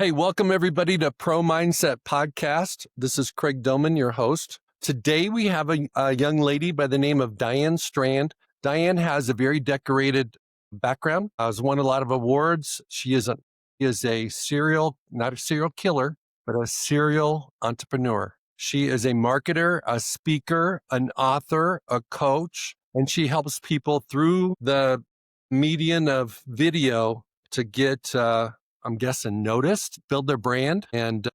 Hey, welcome everybody to Pro Mindset Podcast. This is Craig Domann, your host. Today we have a young lady by the name of Diane Strand. Diane has a very decorated background, has won a lot of awards. She is not a serial killer, but a serial entrepreneur. She is a marketer, a speaker, an author, a coach, and she helps people through the median of video to get I'm guessing noticed, build their brand, and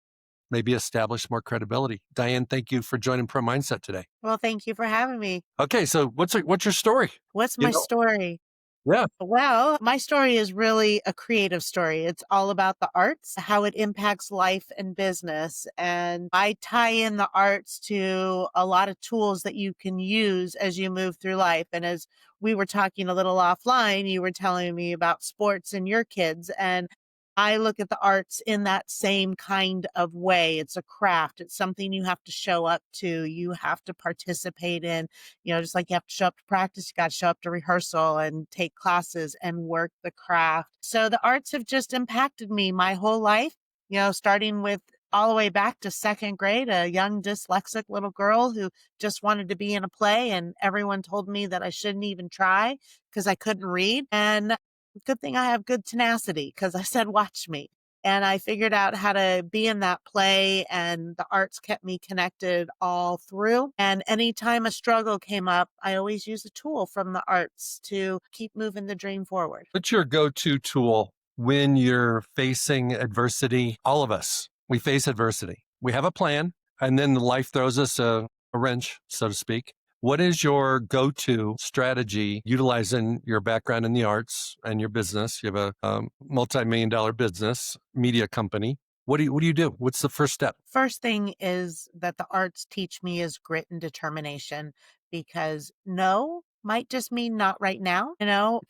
maybe establish more credibility. Diane, thank you for joining Pro Mindset today. Well, thank you for having me. Okay, so what's your story? What's You my know, story? yeah, Well, my story is really a creative story. It's all about the arts, how it impacts life and business. And I tie in the arts to a lot of tools that you can use as you move through life. And as we were talking a little offline, you were telling me about sports and your kids. And I look at the arts in that same kind of way. It's a craft. It's something you have to show up to. You have to participate in, just like you have to show up to practice, you got to show up to rehearsal and take classes and work the craft. So the arts have just impacted me my whole life, starting with all the way back to second grade, a young dyslexic little girl who just wanted to be in a play. And everyone told me that I shouldn't even try because I couldn't read. And good thing I have good tenacity because I said, watch me. And I figured out how to be in that play, and the arts kept me connected all through. And anytime a struggle came up, I always use a tool from the arts to keep moving the dream forward. what's your go-to tool when you're facing adversity? All of us, we face adversity. We have a plan, and then life throws us a wrench, so to speak. What is your go-to strategy utilizing your background in the arts and your business? You have a multi-million-dollar business media company. What do you do? What's the first step? First thing is that the arts teach me is grit and determination, because no might just mean not right now.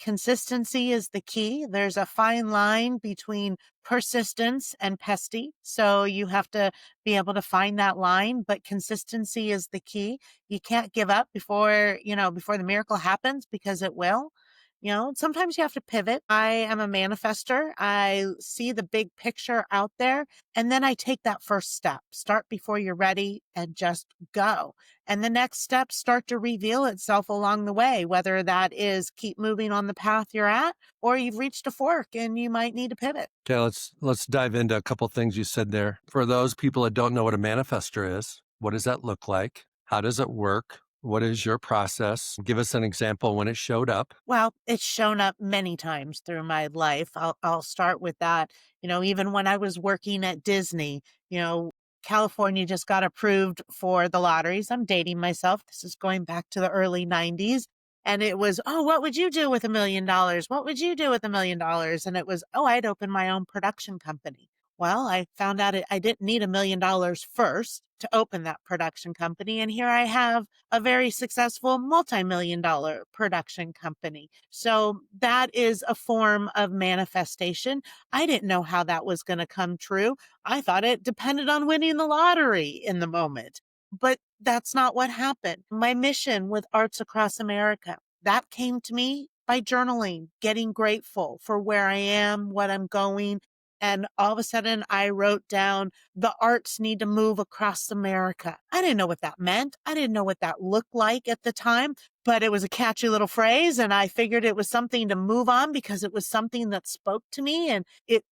Consistency is the key. There's a fine line between persistence and pesty. So you have to be able to find that line, but consistency is the key. You can't give up before the miracle happens, because it will. Sometimes you have to pivot. I am a manifester. I see the big picture out there, and then I take that first step. Start before you're ready and just go. And the next steps start to reveal itself along the way, whether that is keep moving on the path you're at, or you've reached a fork and you might need to pivot. Okay, let's dive into a couple things you said there. For those people that don't know what a manifestor is, what does that look like? How does it work? What is your process? Give us an example when it showed up. Well, it's shown up many times through my life. I'll start with that. Even when I was working at Disney, California just got approved for the lotteries. I'm dating myself. This is going back to the early 90s. And it was, oh, what would you do with $1 million? What would you do with $1 million? And it was, oh, I'd open my own production company. Well, I found out I didn't need $1 million first to open that production company. And here I have a very successful multi-million-dollar production company. So that is a form of manifestation. I didn't know how that was going to come true. I thought it depended on winning the lottery in the moment, but that's not what happened. My mission with Arts Across America, that came to me by journaling, getting grateful for where I am, what I'm going. And all of a sudden I wrote down, the arts need to move across America. I didn't know what that meant. I didn't know what that looked like at the time, but it was a catchy little phrase. And I figured it was something to move on because it was something that spoke to me, and it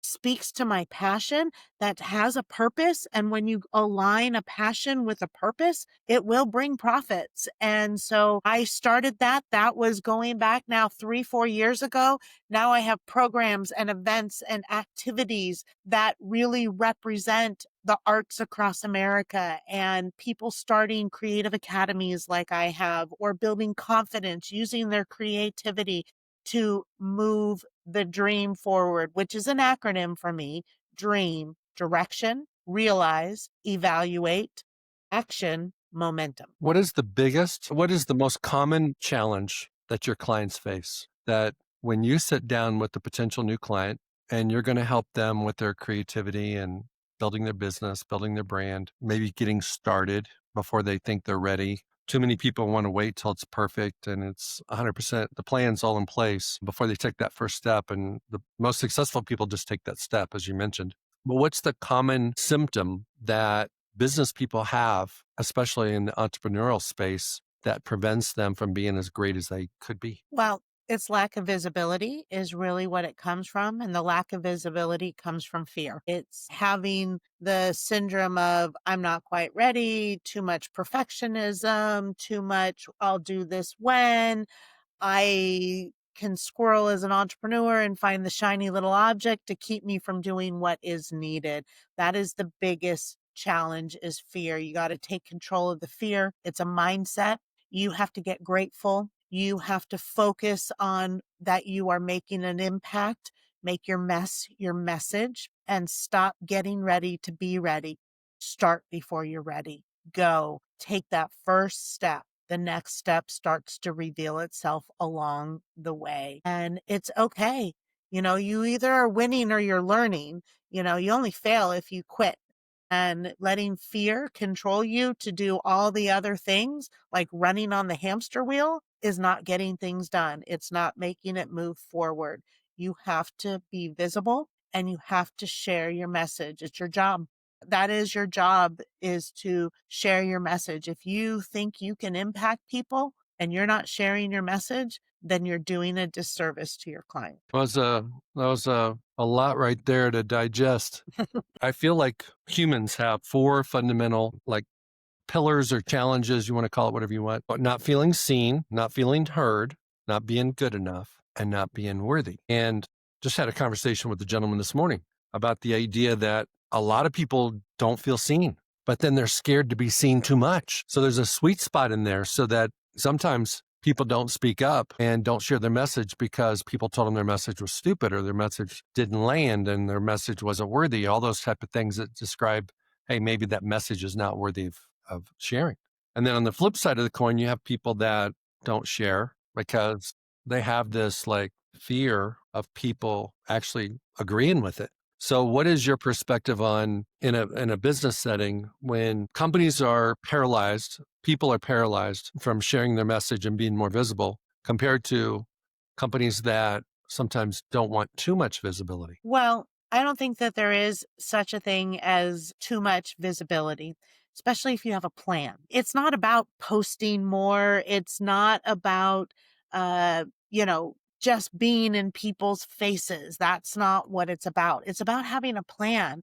speaks to my passion that has a purpose. And when you align a passion with a purpose, it will bring profits. And so I started that. That was going back now 3-4 years ago. Now I have programs and events and activities that really represent the arts across America, and people starting creative academies like I have, or building confidence using their creativity to move the dream forward, which is an acronym for me: dream, direction, realize, evaluate, action, momentum. What is the most common challenge that your clients face? That when you sit down with the potential new client and you're going to help them with their creativity and building their business, building their brand, maybe getting started before they think they're ready. Too many people want to wait till it's perfect and it's 100%, the plan's all in place before they take that first step. And the most successful people just take that step, as you mentioned. But what's the common symptom that business people have, especially in the entrepreneurial space, that prevents them from being as great as they could be? Well, its lack of visibility is really what it comes from. And the lack of visibility comes from fear. It's having the syndrome of, I'm not quite ready, too much perfectionism, too much, I'll do this when. I can squirrel as an entrepreneur and find the shiny little object to keep me from doing what is needed. That is the biggest challenge is fear. You got to take control of the fear. It's a mindset. You have to get grateful. You have to focus on that you are making an impact, make your mess your message, and stop getting ready to be ready. Start before you're ready. Go. Take that first step. The next step starts to reveal itself along the way. And it's okay. You either are winning or you're learning. You only fail if you quit. And letting fear control you to do all the other things, like running on the hamster wheel, is not getting things done. It's not making it move forward. You have to be visible and you have to share your message. It's your job. That is your job, is to share your message. If you think you can impact people and you're not sharing your message, then you're doing a disservice to your client. That was a lot right there to digest. I feel like humans have four fundamental pillars or challenges, you want to call it whatever you want, but not feeling seen, not feeling heard, not being good enough, and not being worthy. And just had a conversation with the gentleman this morning about the idea that a lot of people don't feel seen, but then they're scared to be seen too much. So there's a sweet spot in there so that sometimes people don't speak up and don't share their message because people told them their message was stupid or their message didn't land and their message wasn't worthy. All those type of things that describe, hey, maybe that message is not worthy of sharing. And then on the flip side of the coin, you have people that don't share because they have this fear of people actually agreeing with it. So what is your perspective on in a business setting when companies are paralyzed, people are paralyzed from sharing their message and being more visible compared to companies that sometimes don't want too much visibility? Well, I don't think that there is such a thing as too much visibility, especially if you have a plan. It's not about posting more. It's not about, just being in people's faces. That's not what it's about. It's about having a plan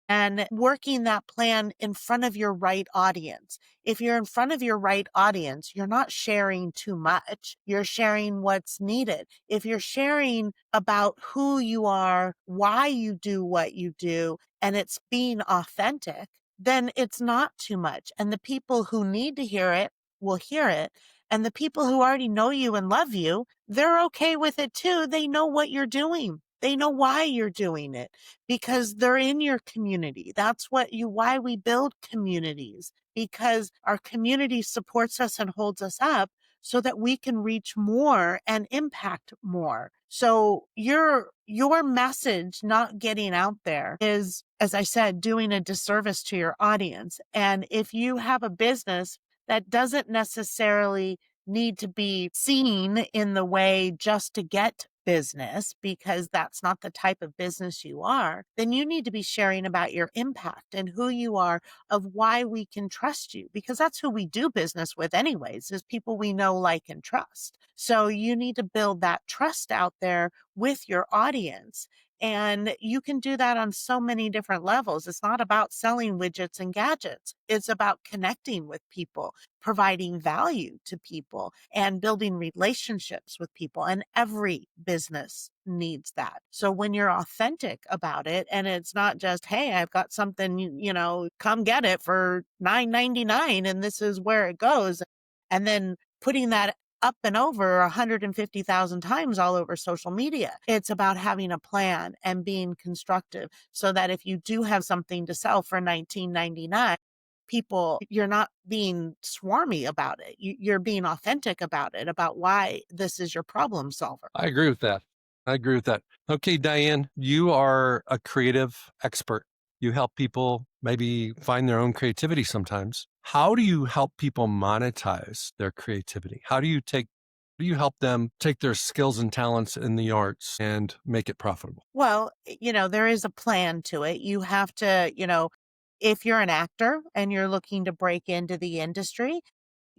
and working that plan in front of your right audience. If you're in front of your right audience, you're not sharing too much. You're sharing what's needed. If you're sharing about who you are, why you do what you do, and it's being authentic, then it's not too much. And the people who need to hear it will hear it. And the people who already know you and love you, they're okay with it too. They know what you're doing. They know why you're doing it because they're in your community. Why we build communities, because our community supports us and holds us up so that we can reach more and impact more. So your message not getting out there is, as I said, doing a disservice to your audience. And if you have a business that doesn't necessarily need to be seen in the way just to get business, because that's not the type of business you are, then you need to be sharing about your impact and who you are, of why we can trust you, because that's who we do business with anyways, is people we know, like, and trust. So you need to build that trust out there with your audience. And you can do that on so many different levels. It's not about selling widgets and gadgets. It's about connecting with people, providing value to people, and building relationships with people. And every business needs that. So when you're authentic about it, and it's not just, hey, I've got something, come get it for $9.99 and this is where it goes. And then putting that up and over 150,000 times all over social media. It's about having a plan and being constructive so that if you do have something to sell for $19.99, you're not being swarmy about it. You're being authentic about it, about why this is your problem solver. I agree with that. I agree with that. Okay, Diane, you are a creative expert. You help people maybe find their own creativity sometimes. How do you help people monetize their creativity? How do you take Do you help them take their skills and talents in the arts and make it profitable? Well, there is a plan to it. You have to, if you're an actor and you're looking to break into the industry,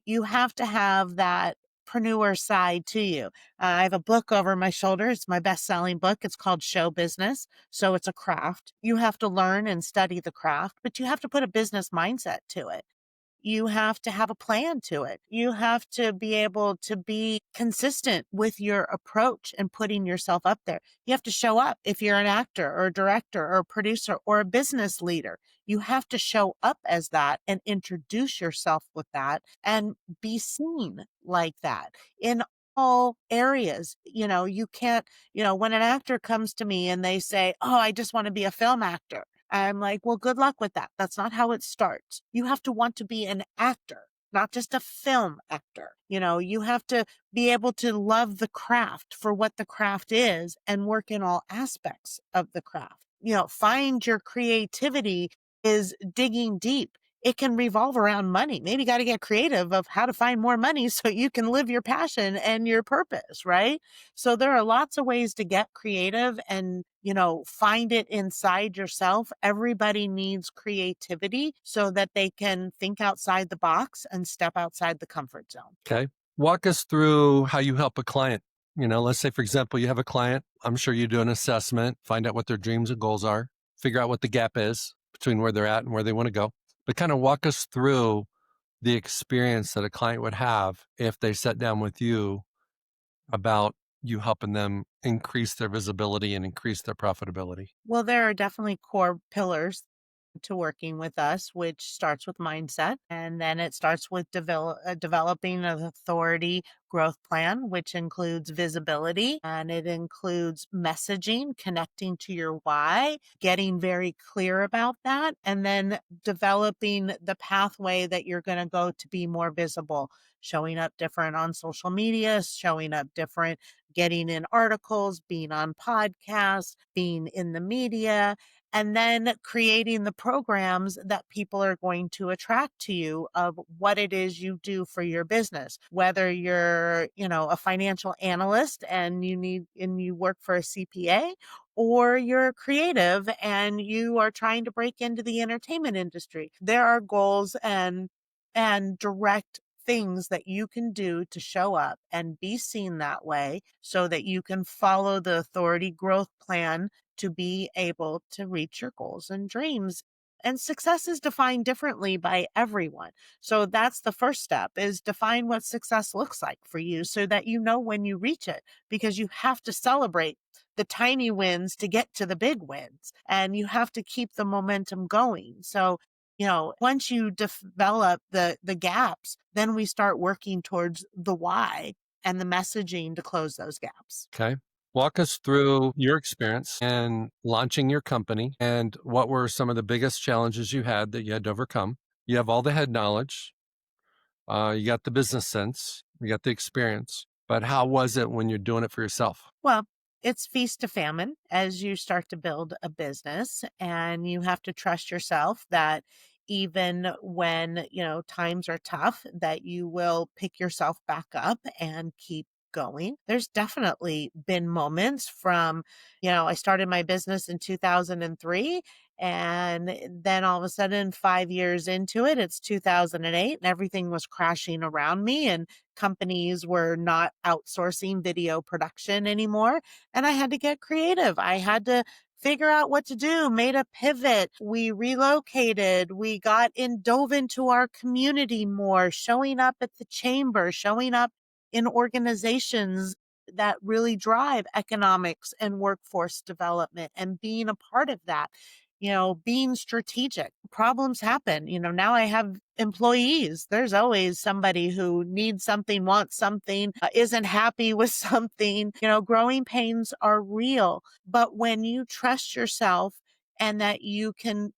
you have to have that preneur side to you. I have a book over my shoulder. It's my best-selling book. It's called Show Business. So it's a craft. You have to learn and study the craft, but you have to put a business mindset to it. You have to have a plan to it. You have to be able to be consistent with your approach and putting yourself up there. You have to show up if you're an actor or a director or a producer or a business leader. You have to show up as that and introduce yourself with that and be seen like that in all areas. You can't, when an actor comes to me and they say, "Oh, I just want to be a film actor." I'm like, well, good luck with that. That's not how it starts. You have to want to be an actor, not just a film actor. You have to be able to love the craft for what the craft is and work in all aspects of the craft. Find your creativity is digging deep. It can revolve around money. Maybe you got to get creative of how to find more money so you can live your passion and your purpose, right? So there are lots of ways to get creative and, find it inside yourself. Everybody needs creativity so that they can think outside the box and step outside the comfort zone. Okay. Walk us through how you help a client. Let's say, for example, you have a client. I'm sure you do an assessment, find out what their dreams and goals are, figure out what the gap is between where they're at and where they want to go. But kind of walk us through the experience that a client would have if they sat down with you about you helping them increase their visibility and increase their profitability. Well, there are definitely core pillars to working with us, which starts with mindset. And then it starts with developing an authority growth plan, which includes visibility and it includes messaging, connecting to your why, getting very clear about that, and then developing the pathway that you're going to go to be more visible, showing up different on social media, showing up different, getting in articles, being on podcasts, being in the media, and then creating the programs that people are going to attract to you of what it is you do for your business. Whether you're, a financial analyst and you work for a CPA, or you're creative and you are trying to break into the entertainment industry. There are goals and direct things that you can do to show up and be seen that way so that you can follow the authority growth plan to be able to reach your goals and dreams. And success is defined differently by everyone. So that's the first step, is define what success looks like for you so that you know when you reach it, because you have to celebrate the tiny wins to get to the big wins and you have to keep the momentum going. So, once you develop the gaps, then we start working towards the why and the messaging to close those gaps. Okay. Walk us through your experience in launching your company and what were some of the biggest challenges you had that you had to overcome. You have all the head knowledge, you got the business sense, you got the experience, but how was it when you're doing it for yourself? Well, it's feast to famine as you start to build a business, and you have to trust yourself that even when, times are tough, that you will pick yourself back up and keep going. There's definitely been moments from, I started my business in 2003, and then all of a sudden 5 years into it, it's 2008 and everything was crashing around me and companies were not outsourcing video production anymore. And I had to get creative. I had to figure out what to do, made a pivot. We relocated. We dove into our community more, showing up at the chamber, showing up in organizations that really drive economics and workforce development and being a part of that. Being strategic. Problems happen. Now I have employees. There's always somebody who needs something, wants something, isn't happy with something. Growing pains are real. But when you trust yourself and that you can,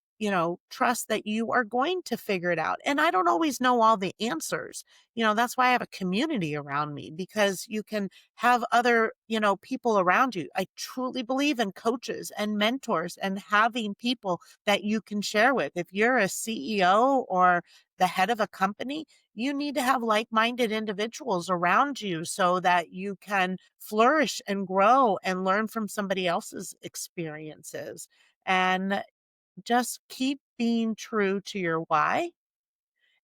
trust that you are going to figure it out. And I don't always know all the answers. That's why I have a community around me, because you can have other, people around you. I truly believe in coaches and mentors and having people that you can share with. If you're a CEO or the head of a company, you need to have like-minded individuals around you so that you can flourish and grow and learn from somebody else's experiences. And just keep being true to your why,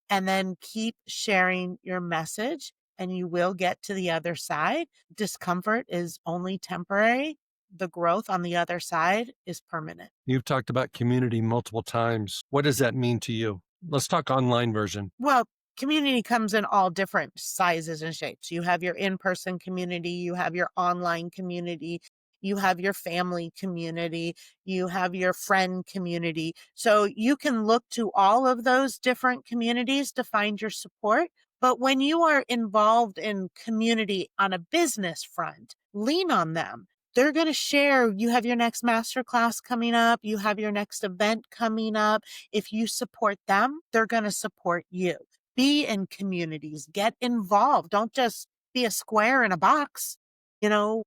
and then keep sharing your message, and you will get to the other side. Discomfort is only temporary. The growth on the other side is permanent. You've talked about community multiple times. What does that mean to you? Let's talk online version. Well, community comes in all different sizes and shapes. You have your in-person community, you have your online community, you have your family community, you have your friend community. So you can look to all of those different communities to find your support. But when you are involved in community on a business front, lean on them. They're going to share. You have your next masterclass coming up. You have your next event coming up. If you support them, they're going to support you. Be in communities, get involved. Don't just be a square in a box.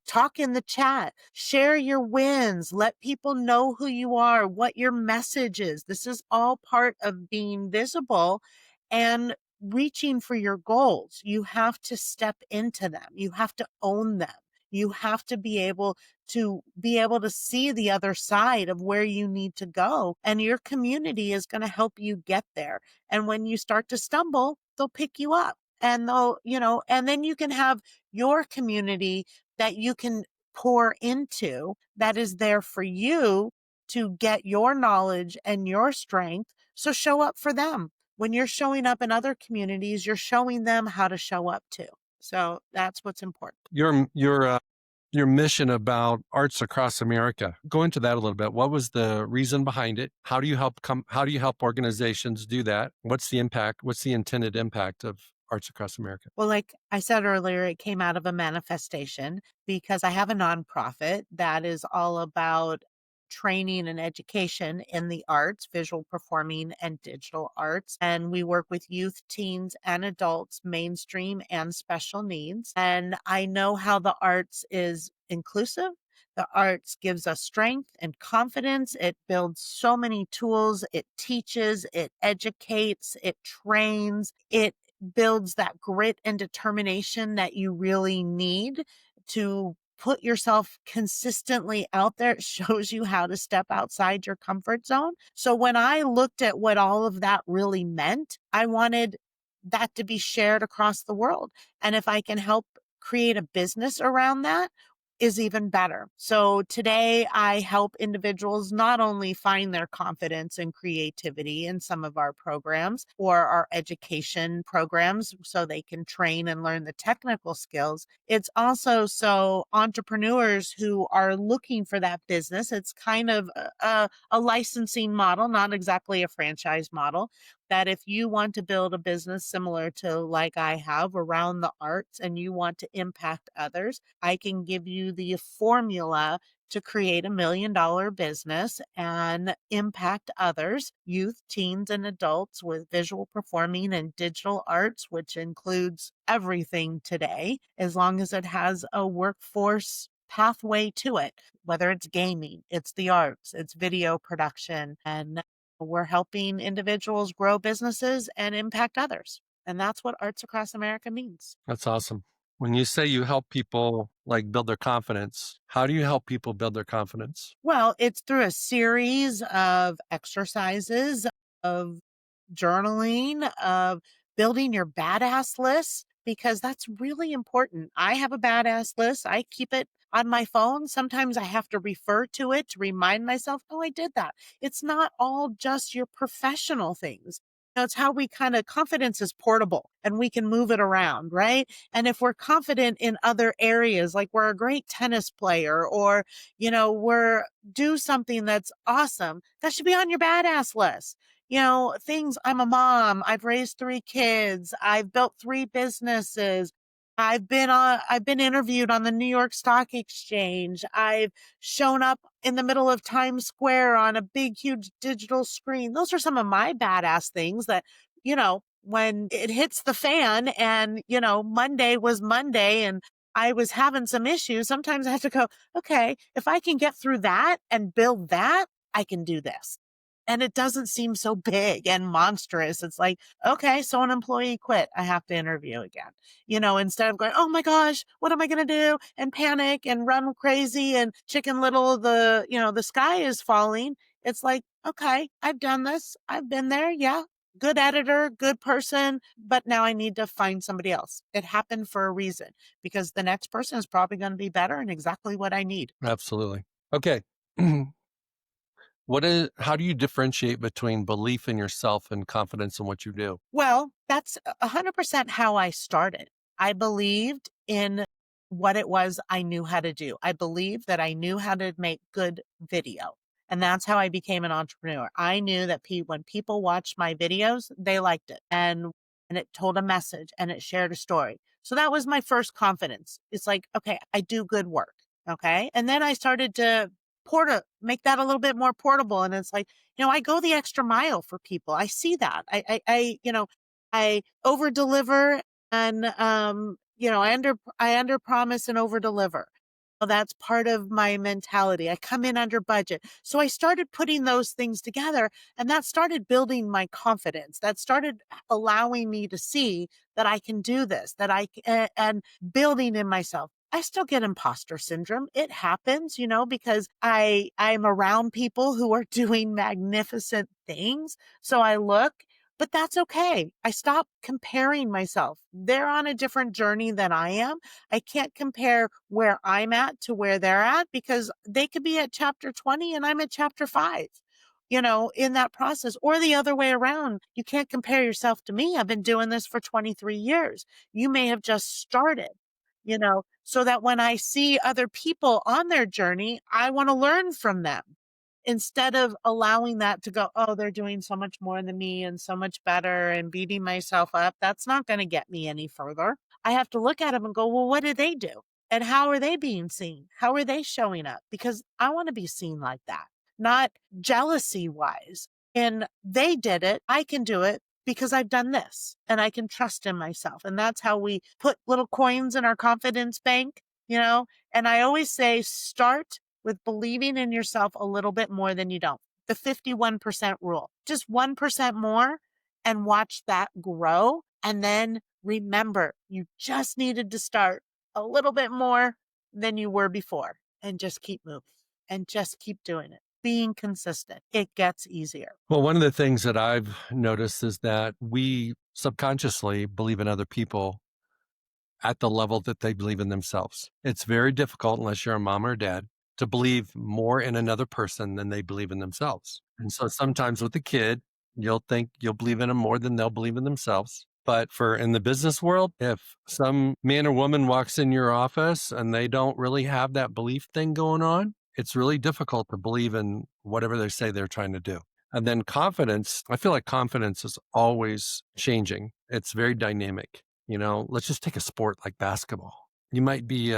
Talk in the chat, share your wins, let people know who you are, what your message is. This is all part of being visible and reaching for your goals. You have to step into them. You have to own them. You have to be able to see the other side of where you need to go. And your community is going to help you get there. And when you start to stumble, they'll pick you up, and and then you can have your community that you can pour into, that is there for you to get your knowledge and your strength. So show up for them. When you're showing up in other communities, you're showing them how to show up too. So that's what's important. Your mission about arts across America. Go into that a little bit. What was the reason behind it? How do you help organizations do that? What's the impact? What's the intended impact of Arts Across America? Well, like I said earlier, it came out of a manifestation because I have a nonprofit that is all about training and education in the arts, visual performing and digital arts. And we work with youth, teens, and adults, mainstream and special needs. And I know how the arts is inclusive. The arts gives us strength and confidence. It builds so many tools. It teaches, it educates, it trains, it builds that grit and determination that you really need to put yourself consistently out there. It shows you how to step outside your comfort zone. So when I looked at what all of that really meant, I wanted that to be shared across the world. And if I can help create a business around that, is even better. So today I help individuals not only find their confidence and creativity in some of our programs or our education programs so they can train and learn the technical skills. It's also so entrepreneurs who are looking for that business, it's kind of a licensing model, not exactly a franchise model, that if you want to build a business similar to like I have around the arts and you want to impact others, I can give you the formula to create $1 million business and impact others, youth, teens, and adults with visual performing and digital arts, which includes everything today, as long as it has a workforce pathway to it, whether it's gaming, it's the arts, it's video production, and we're helping individuals grow businesses and impact others. And that's what Arts Across America means. That's awesome. When you say you help people like build their confidence, how do you help people build their confidence? Well, it's through a series of exercises, of journaling, of building your badass list, because that's really important. I have a badass list. I keep it on my phone. Sometimes I have to refer to it to remind myself, oh, I did that. It's not all just your professional things. It's how confidence is portable and we can move it around, right? And if we're confident in other areas, like we're a great tennis player or, we're do something that's awesome, that should be on your badass list. Things, I'm a mom, I've raised 3 kids, I've built 3 businesses, I've been interviewed on the New York Stock Exchange. I've shown up in the middle of Times Square on a big, huge digital screen. Those are some of my badass things that, when it hits the fan and, Monday was Monday and I was having some issues, sometimes I have to go, okay, if I can get through that and build that, I can do this. And it doesn't seem so big and monstrous. It's like, okay, so an employee quit. I have to interview again. Instead of going, oh my gosh, what am I going to do? And panic and run crazy and chicken little, the sky is falling. It's like, okay, I've done this. I've been there. Yeah. Good editor, good person, but now I need to find somebody else. It happened for a reason because the next person is probably going to be better and exactly what I need. Absolutely. Okay. How do you differentiate between belief in yourself and confidence in what you do? Well, that's 100% how I started. I believed in what it was I knew how to do. I believed that I knew how to make good video. And that's how I became an entrepreneur. I knew that when people watched my videos, they liked it and it told a message and it shared a story. So that was my first confidence. It's like, okay, I do good work. Okay. And then I started to make that a little bit more portable. And it's like, I go the extra mile for people. I see that. I over deliver and, I under promise and over deliver. Well, that's part of my mentality. I come in under budget. So I started putting those things together and that started building my confidence. That started allowing me to see that I can do this, and building in myself. I still get imposter syndrome. It happens, because I'm around people who are doing magnificent things. So I look, but that's okay. I stop comparing myself. They're on a different journey than I am. I can't compare where I'm at to where they're at because they could be at chapter 20 and I'm at chapter 5. In that process, or the other way around. You can't compare yourself to me. I've been doing this for 23 years. You may have just started, so that when I see other people on their journey, I want to learn from them instead of allowing that to go, oh, they're doing so much more than me and so much better and beating myself up. That's not going to get me any further. I have to look at them and go, well, what did they do? And how are they being seen? How are they showing up? Because I want to be seen like that, not jealousy wise. And they did it. I can do it because I've done this and I can trust in myself. And that's how we put little coins in our confidence bank, and I always say, start with believing in yourself a little bit more than you don't. The 51% rule, just 1% more and watch that grow. And then remember, you just needed to start a little bit more than you were before and just keep moving and just keep doing it. Being consistent, it gets easier. Well, one of the things that I've noticed is that we subconsciously believe in other people at the level that they believe in themselves. It's very difficult, unless you're a mom or a dad, to believe more in another person than they believe in themselves. And so sometimes with a kid, you'll think you'll believe in them more than they'll believe in themselves. But in the business world, if some man or woman walks in your office and they don't really have that belief thing going on, it's really difficult to believe in whatever they say they're trying to do. And then confidence, I feel like confidence is always changing. It's very dynamic. Let's just take a sport like basketball. You might be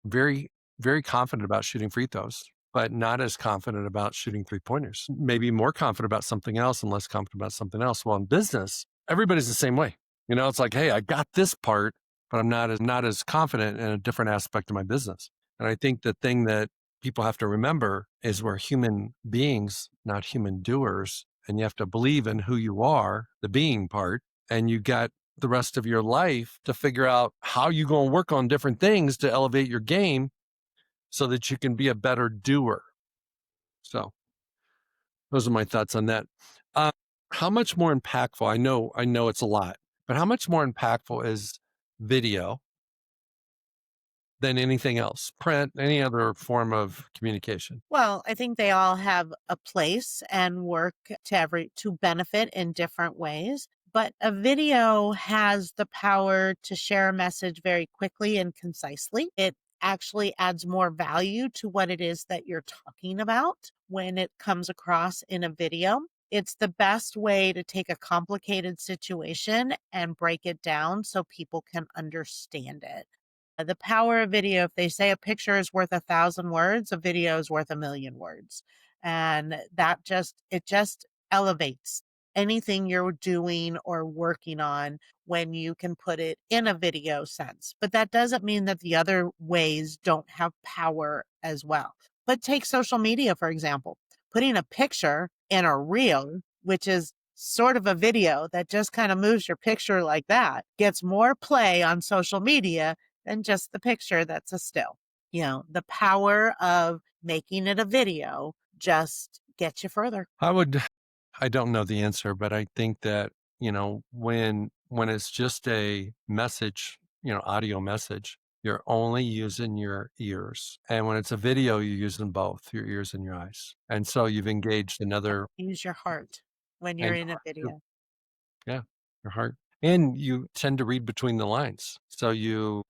very, very confident about shooting free throws, but not as confident about shooting 3-pointers. Maybe more confident about something else and less confident about something else. Well, in business, everybody's the same way. It's like, hey, I got this part, but I'm not as confident in a different aspect of my business. And I think the thing that people have to remember is we're human beings, not human doers. And you have to believe in who you are, the being part, and you got the rest of your life to figure out how you're going to work on different things to elevate your game so that you can be a better doer. So those are my thoughts on that. Uh, how much more impactful, I know it's a lot, but how much more impactful is video than anything else, print, any other form of communication? Well, I think they all have a place and work to benefit in different ways. But a video has the power to share a message very quickly and concisely. It actually adds more value to what it is that you're talking about when it comes across in a video. It's the best way to take a complicated situation and break it down so people can understand it. The power of video, if they say a picture is worth 1,000 words, a video is worth 1,000,000 words. And it just elevates anything you're doing or working on when you can put it in a video sense. But that doesn't mean that the other ways don't have power as well. But take social media, for example, putting a picture in a reel, which is sort of a video that just kind of moves your picture like that, gets more play on social media than just the picture that's a still. The power of making it a video just gets you further. I don't know the answer, but I think that, when it's just a message, audio message, you're only using your ears. And when it's a video, you're using both your ears and your eyes. And so you've engaged another Use your heart when you're and in your a heart too. video. Yeah, your heart. And you tend to read between the lines. So you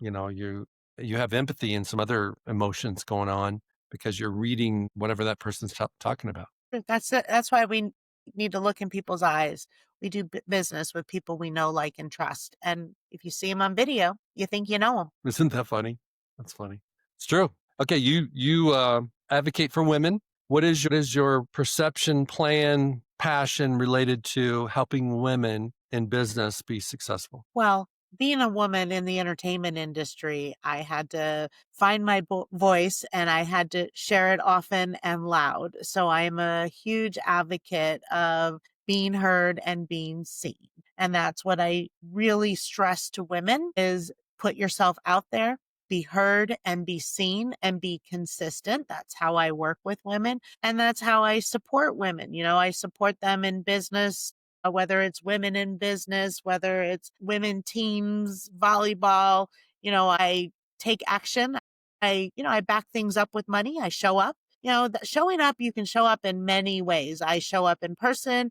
have empathy and some other emotions going on because you're reading whatever that person's talking about. That's it. That's why we need to look in people's eyes. We do business with people we know, like, and trust. And if you see them on video, you think you know them. Isn't that funny? That's funny. It's true. Okay, you advocate for women. What is your perception, plan, passion related to helping women in business be successful? Well, being a woman in the entertainment industry, I had to find my voice and I had to share it often and loud. So I'm a huge advocate of being heard and being seen. And that's what I really stress to women is put yourself out there, be heard and be seen and be consistent. That's how I work with women. And that's how I support women. I support them in business, whether it's women in business, whether it's women teams, volleyball. I take action. I back things up with money. I show up. Showing up, you can show up in many ways. I show up in person.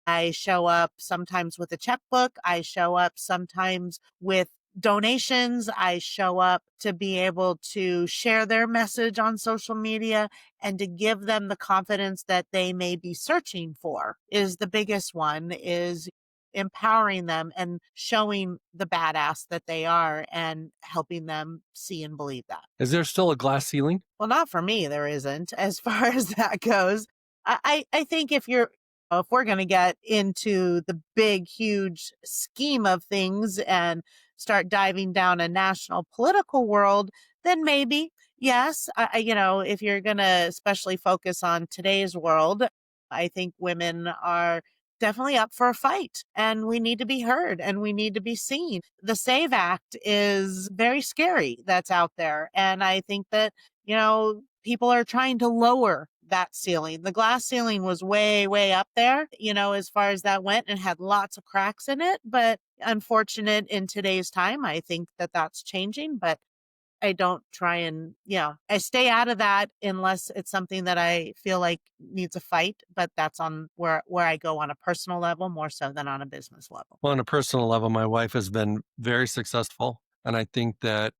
I show up sometimes with a checkbook. I show up sometimes with donations. I show up to be able to share their message on social media and to give them the confidence that they may be searching for is the biggest one, is empowering them and showing the badass that they are and helping them see and believe that. Is there still a glass ceiling? Well, not for me, there isn't as far as that goes. I think if we're going to get into the big, huge scheme of things and start diving down a national political world, then maybe, yes. If you're going to especially focus on today's world, I think women are definitely up for a fight and we need to be heard and we need to be seen. The SAVE Act is very scary that's out there. And I think that, people are trying to lower that ceiling. The glass ceiling was way, way up there, as far as that went and had lots of cracks in it. But unfortunate in today's time, I think that that's changing. But I don't try and, I stay out of that unless it's something that I feel like needs a fight. But that's on where I go on a personal level more so than on a business level. Well, on a personal level, my wife has been very successful. And I think that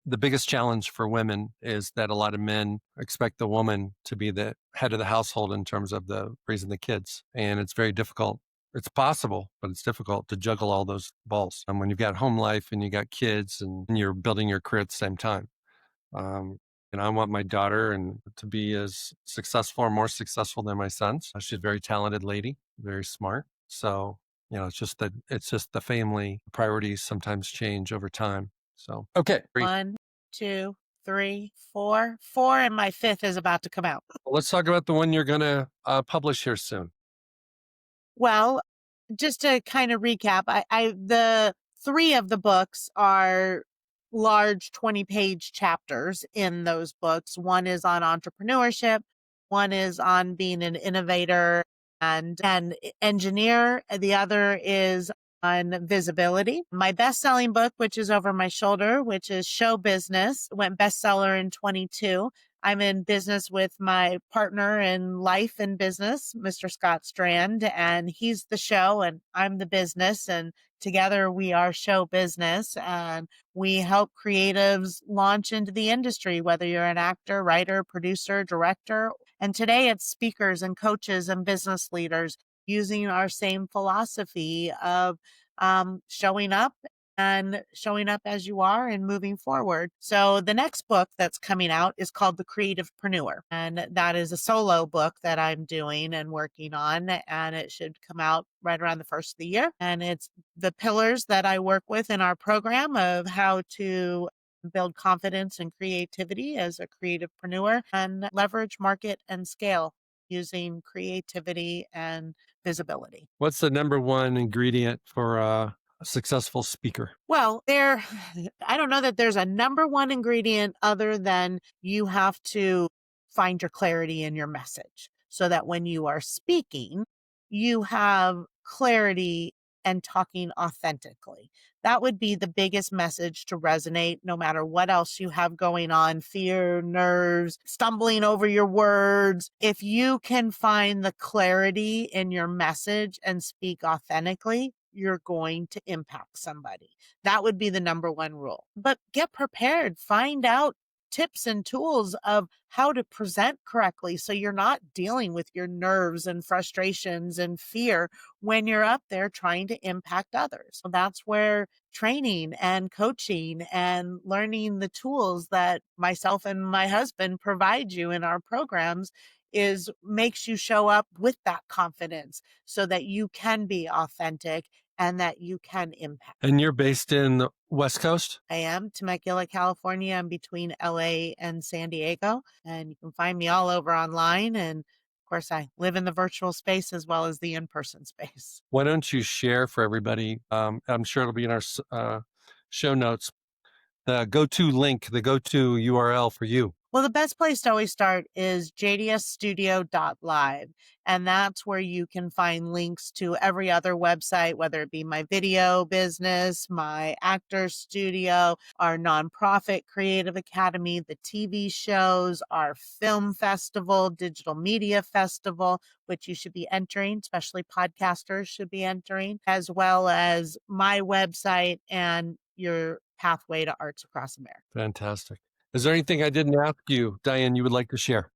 the biggest challenge for women is that a lot of men expect the woman to be the head of the household in terms of the raising the kids. And it's very difficult. It's possible, but it's difficult to juggle all those balls. And when you've got home life and you got kids and you're building your career at the same time. Um, and I want my daughter to be as successful or more successful than my sons. She's a very talented lady, very smart. So, it's just the family priorities sometimes change over time. So, okay. 1, 2, 3, 4, 4, and my fifth is about to come out. Let's talk about the one you're going to publish here soon. Well, just to kind of recap, the 3 of the books are large 20-page chapters in those books. One is on entrepreneurship, one is on being an innovator and an engineer, and the other is on visibility. My best-selling book, which is over my shoulder, which is Show Business, went bestseller in 22. I'm in business with my partner in life and business, Mr. Scott Strand, and he's the show and I'm the business. And together we are Show Business and we help creatives launch into the industry, whether you're an actor, writer, producer, director. And today it's speakers and coaches and business leaders using our same philosophy of showing up and showing up as you are and moving forward. So the next book that's coming out is called The Creativepreneur. And that is a solo book that I'm doing and working on. And it should come out right around the first of the year. And it's the pillars that I work with in our program of how to build confidence and creativity as a creativepreneur and leverage, market, and scale using creativity and visibility. What's the number one ingredient for a successful speaker? Well, I don't know that there's a number one ingredient other than you have to find your clarity in your message so that when you are speaking, you have clarity and talking authentically. That would be the biggest message to resonate no matter what else you have going on, fear, nerves, stumbling over your words. If you can find the clarity in your message and speak authentically, you're going to impact somebody. That would be the number one rule. But get prepared, find out tips and tools of how to present correctly so you're not dealing with your nerves and frustrations and fear when you're up there trying to impact others. So that's where training and coaching and learning the tools that myself and my husband provide you in our programs is makes you show up with that confidence so that you can be authentic and that you can impact. And you're based in the West Coast? I am Temecula, California. I'm between LA and San Diego, and you can find me all over online. And of course, I live in the virtual space as well as the in-person space. Why don't you share for everybody? I'm sure it'll be in our show notes. The go-to link, the go-to URL for you. Well, the best place to always start is jdsstudio.live. And that's where you can find links to every other website, whether it be my video business, my actor studio, our nonprofit creative academy, the TV shows, our film festival, digital media festival, which you should be entering, especially podcasters should be entering, as well as my website and your pathway to arts across America. Fantastic. Is there anything I didn't ask you, Diane, you would like to share?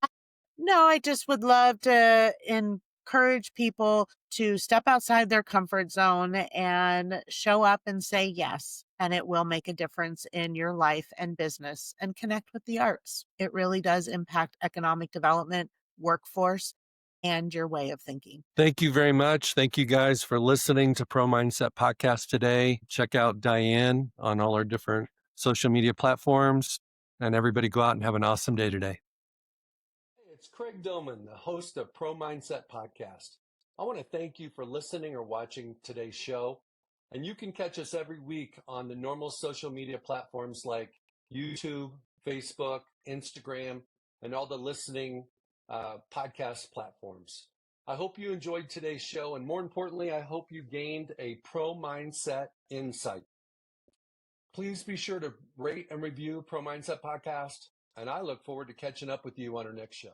No, I just would love to encourage people to step outside their comfort zone and show up and say yes. And it will make a difference in your life and business and connect with the arts. It really does impact economic development, workforce, and your way of thinking. Thank you very much. Thank you guys for listening to Pro Mindset Podcast today. Check out Diane on all our different social media platforms. And everybody go out and have an awesome day today. Hey, it's Craig Domann, the host of Pro Mindset Podcast. I want to thank you for listening or watching today's show. And you can catch us every week on the normal social media platforms like YouTube, Facebook, Instagram, and all the listening podcast platforms. I hope you enjoyed today's show. And more importantly, I hope you gained a pro mindset insight. Please be sure to rate and review Pro Mindset Podcast, and I look forward to catching up with you on our next show.